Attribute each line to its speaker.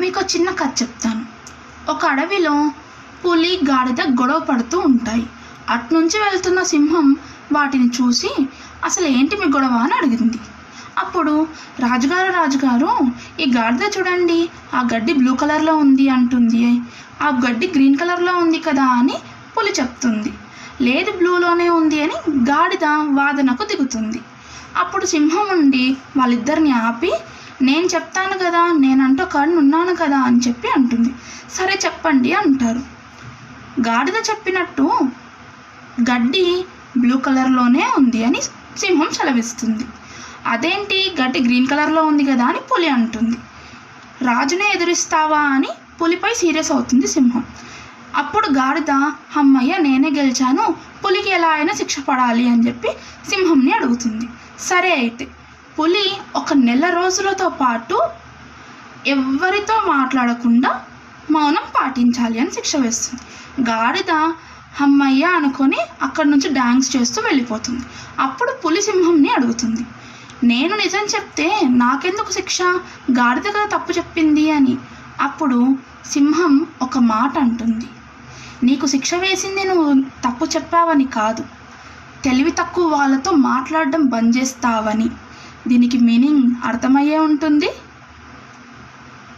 Speaker 1: మీకు చిన్న కథ చెప్తాను. ఒక అడవిలో పులి, గాడిద గొడవ పడుతూ ఉంటాయి. అట్నుంచి వెళ్తున్న సింహం వాటిని చూసి అసలు ఏంటి మీ గొడవ అని అడిగింది. అప్పుడు రాజుగారు, ఈ గాడిద చూడండి, ఆ గడ్డి బ్లూ కలర్లో ఉంది అంటుంది, ఆ గడ్డి గ్రీన్ కలర్లో ఉంది కదా అని పులి చెప్తుంది. లేదు, బ్లూలోనే ఉంది అని గాడిద వాదనకు దిగుతుంది. అప్పుడు సింహం ఉండి వాళ్ళిద్దరిని ఆపి, నేను చెప్తాను కదా, నేనంటూ ఉన్నాను కదా అని చెప్పి అంటుంది. సరే చెప్పండి అంటారు. గాడిద చెప్పినట్టు గడ్డి బ్లూ కలర్లోనే ఉంది అని సింహం సెలవిస్తుంది. అదేంటి, గడ్డి గ్రీన్ కలర్లో ఉంది కదా అని పులి అంటుంది. రాజునే ఎదురిస్తావా అని పులిపై సీరియస్ అవుతుంది సింహం. అప్పుడు గాడిద, అమ్మయ్య నేనే గెలిచాను, పులికి ఎలా అయినా శిక్ష పడాలి అని చెప్పి సింహంని అడుగుతుంది. సరే అయితే పులి 1 నెల రోజులతో పాటు ఎవరితో మాట్లాడకుండా మౌనం పాటించాలి అని శిక్ష వేస్తుంది. గాడిద అమ్మయ్య అనుకొని అక్కడి నుంచి డాన్స్ చేస్తూ వెళ్ళిపోతుంది. అప్పుడు పులి సింహంని అడుగుతుంది, నేను నిజం చెప్తే నాకెందుకు శిక్ష, గాడిద కదా తప్పు చెప్పింది అని. అప్పుడు సింహం ఒక మాట అంటుంది, నీకు శిక్ష వేసింది నువ్వు తప్పు చెప్పావని కాదు, తెలివి తక్కువ వాళ్ళతో మాట్లాడడం బంద్ చేస్తావని. దీనికి మీనింగ్ అర్థమయ్యే ఉంటుంది.